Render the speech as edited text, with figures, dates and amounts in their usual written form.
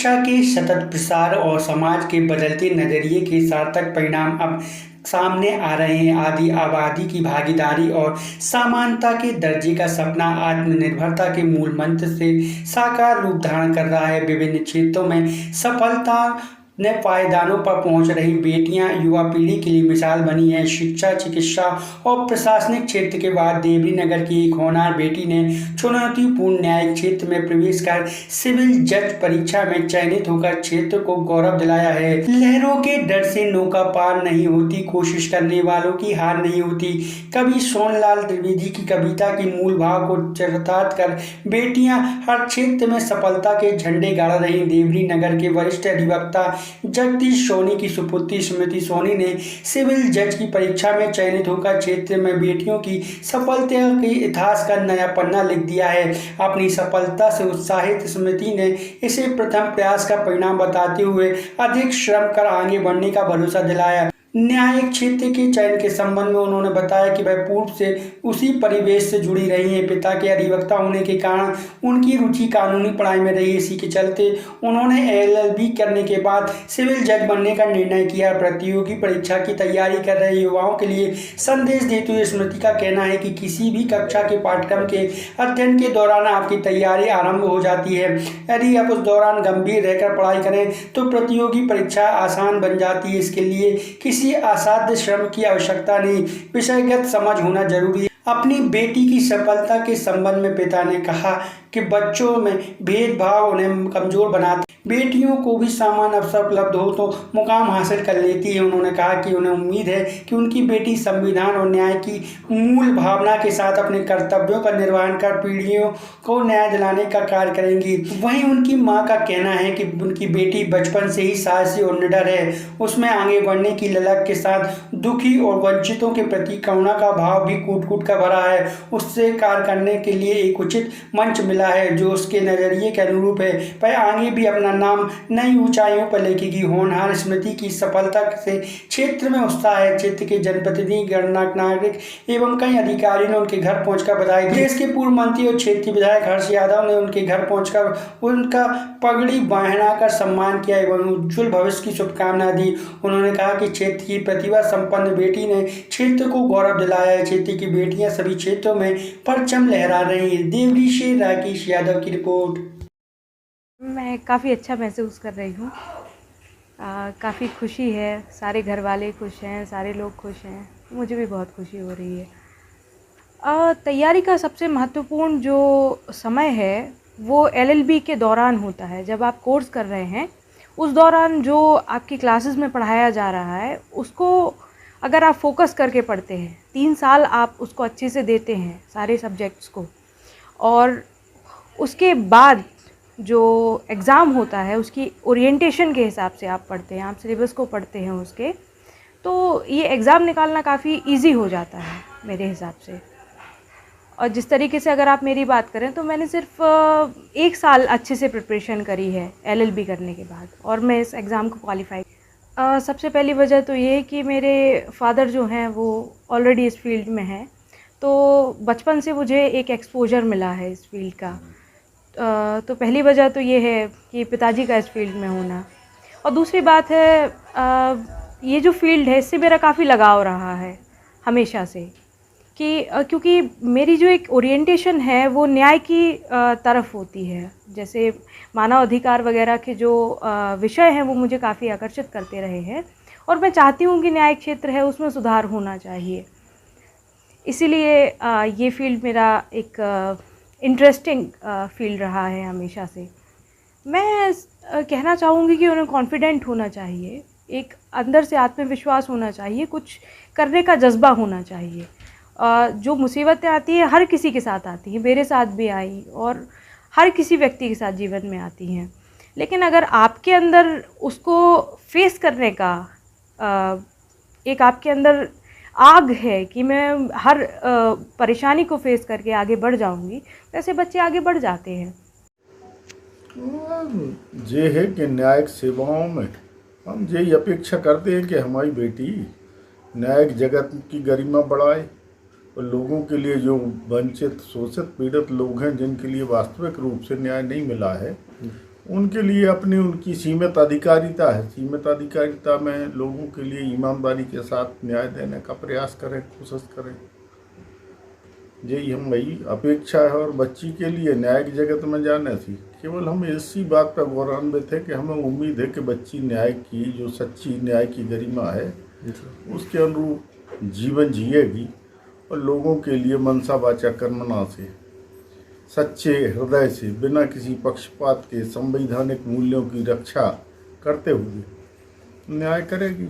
शिक्षा के सतत प्रसार और समाज के बदलते नजरिए के सार्थक परिणाम अब सामने आ रहे हैं। आदि आबादी की भागीदारी और समानता के दर्जे का सपना आत्मनिर्भरता के मूल मंत्र से साकार रूप धारण कर रहा है। विभिन्न क्षेत्रों में सफलता ने पायदानों पर पहुंच रही बेटियां युवा पीढ़ी के लिए मिसाल बनी है। शिक्षा, चिकित्सा और प्रशासनिक क्षेत्र के बाद देवरी नगर की एक होनहार बेटी ने चुनौतीपूर्ण न्यायिक क्षेत्र में प्रवेश कर सिविल जज परीक्षा में चयनित होकर क्षेत्र को गौरव दिलाया है। लहरों के डर से नौका पार नहीं होती, कोशिश करने वालों की हार नहीं होती। कवि सोनलाल त्रिवेदी की कविता के मूल भाव को चरितार्थ कर बेटियां हर क्षेत्र में सफलता के झंडे गाड़ रही। देवरी नगर के वरिष्ठ अधिवक्ता जगदीश सोनी की सुपुत्री स्मृति सोनी ने सिविल जज की परीक्षा में चयनित होकर क्षेत्र में बेटियों की सफलता के इतिहास का नया पन्ना लिख दिया है। अपनी सफलता से उत्साहित स्मृति ने इसे प्रथम प्रयास का परिणाम बताते हुए अधिक श्रम कर आगे बढ़ने का भरोसा दिलाया। न्यायिक क्षेत्र के चयन के संबंध में उन्होंने बताया कि वह पूर्व से उसी परिवेश से जुड़ी रही हैं। पिता के अधिवक्ता होने के कारण उनकी रुचि कानूनी पढ़ाई में रही। इसी के चलते उन्होंने LLB करने के बाद सिविल जज बनने का निर्णय किया। प्रतियोगी परीक्षा की तैयारी कर रहे युवाओं के लिए संदेश देते हुए स्मृति का कहना है कि किसी भी कक्षा के पाठ्यक्रम के अध्ययन के दौरान आपकी तैयारी आरंभ हो जाती है। यदि आप उस दौरान गंभीर रहकर पढ़ाई करें तो प्रतियोगी परीक्षा आसान बन जाती है। इसके लिए किसी असाध्य श्रम की आवश्यकता नहीं, विषयगत समझ होना जरूरी है। अपनी बेटी की सफलता के संबंध में पिता ने कहा कि बच्चों में भेदभाव उन्हें कमजोर बनाता, बेटियों को भी समान अवसर उपलब्ध हो तो मुकाम हासिल कर लेती है। उन्होंने कहा कि उन्हें उम्मीद है कि उनकी बेटी संविधान और न्याय की मूल भावना के साथ अपने कर्तव्यों का निर्वहन कर पीढ़ियों को न्याय दिलाने का कार्य करेंगी। वहीं उनकी मां का कहना है कि उनकी बेटी बचपन से ही साहसी और निडर है। उसमें आगे बढ़ने की ललक के साथ दुखी और वंचितों के प्रति करुणा का भाव भी कूट-कूट कर भरा है। उससे कार्य करने के लिए एक उचित मंच मिला है जो उसके नजरिए के अनुरूप है। वह आगे भी अपना नाम नई ऊंचाइयों पर लेगी। होनहार स्मृति की सफलता से क्षेत्र में उत्साह है। क्षेत्र के जनप्रतिनिधि, गणमान्य नागरिक एवं कई अधिकारियों ने उनके घर पहुंचकर बधाई दी। देश के पूर्व मंत्री और क्षेत्रीय विधायक हर्ष यादव ने उनके घर पहुंचकर उनका पगड़ी पहनाकर सम्मान किया एवं उज्जवल भविष्य की शुभकामना दी। उन्होंने कहा कि क्षेत्र की प्रतिभा संपन्न बेटी ने क्षेत्र को गौरव दिलाया है। क्षेत्र की बेटियां सभी क्षेत्रों में परचम लहरा रही हैं। देवरी से राकेश यादव की रिपोर्ट। मैं काफ़ी अच्छा महसूस कर रही हूँ। काफ़ी खुशी है, सारे घर वाले खुश हैं, सारे लोग खुश हैं, मुझे भी बहुत खुशी हो रही है। तैयारी का सबसे महत्वपूर्ण जो समय है वो LLB के दौरान होता है। जब आप कोर्स कर रहे हैं उस दौरान जो आपकी क्लासेस में पढ़ाया जा रहा है उसको अगर आप फोकस करके पढ़ते हैं, 3 साल आप उसको अच्छे से देते हैं सारे सब्जेक्ट्स को, और उसके बाद जो एग्ज़ाम होता है उसकी ओरिएंटेशन के हिसाब से आप पढ़ते हैं, आप सिलेबस को पढ़ते हैं उसके, तो ये एग्ज़ाम निकालना काफ़ी इजी हो जाता है मेरे हिसाब से। और जिस तरीके से अगर आप मेरी बात करें तो मैंने सिर्फ 1 साल अच्छे से प्रिपरेशन करी है LLB करने के बाद और मैं इस एग्ज़ाम को क्वालिफाई। सबसे पहली वजह तो ये है कि मेरे फादर जो हैं वो ऑलरेडी इस फील्ड में हैं, तो बचपन से मुझे एक एक्सपोजर मिला है इस फील्ड का। तो पहली वजह तो ये है कि पिताजी का इस फील्ड में होना, और दूसरी बात है ये जो फील्ड है इससे मेरा काफ़ी लगाव रहा है हमेशा से, कि क्योंकि मेरी जो एक ओरिएंटेशन है वो न्याय की तरफ होती है। जैसे मानव अधिकार वगैरह के जो विषय हैं वो मुझे काफ़ी आकर्षित करते रहे हैं और मैं चाहती हूँ कि न्याय क्षेत्र है उसमें सुधार होना चाहिए। इसीलिए ये फील्ड मेरा एक इंटरेस्टिंग फील्ड रहा है हमेशा से। मैं कहना चाहूँगी कि उन्हें कॉन्फिडेंट होना चाहिए, एक अंदर से आत्मविश्वास होना चाहिए, कुछ करने का जज्बा होना चाहिए। जो मुसीबतें आती हैं हर किसी के साथ आती हैं, मेरे साथ भी आई और हर किसी व्यक्ति के साथ जीवन में आती हैं, लेकिन अगर आपके अंदर उसको फेस करने का एक आपके अंदर आग है कि मैं हर परेशानी को फेस करके आगे बढ़ जाऊंगी, वैसे बच्चे आगे बढ़ जाते हैं। ये है कि न्यायिक सेवाओं में हम यही अपेक्षा करते हैं कि हमारी बेटी न्यायिक जगत की गरिमा बढ़ाए और लोगों के लिए जो वंचित, शोषित, पीड़ित लोग हैं जिनके लिए वास्तविक रूप से न्याय नहीं मिला है, उनके लिए अपनी उनकी सीमित अधिकारिता है। सीमित अधिकारिता में लोगों के लिए ईमानदारी के साथ न्याय देने का प्रयास करें, कोशिश करें। यही हमारी अपेक्षा है। और बच्ची के लिए न्यायिक जगत में जाने थी, केवल हम इसी बात पर गौरवान्वित थे कि हमें उम्मीद है कि बच्ची न्याय की, जो सच्ची न्याय की गरिमा है, उसके अनुरूप जीवन जिएगी और लोगों के लिए मनसा वाचा कर्मणा से, सच्चे हृदय से, बिना किसी पक्षपात के संवैधानिक मूल्यों की रक्षा करते हुए न्याय करेगी।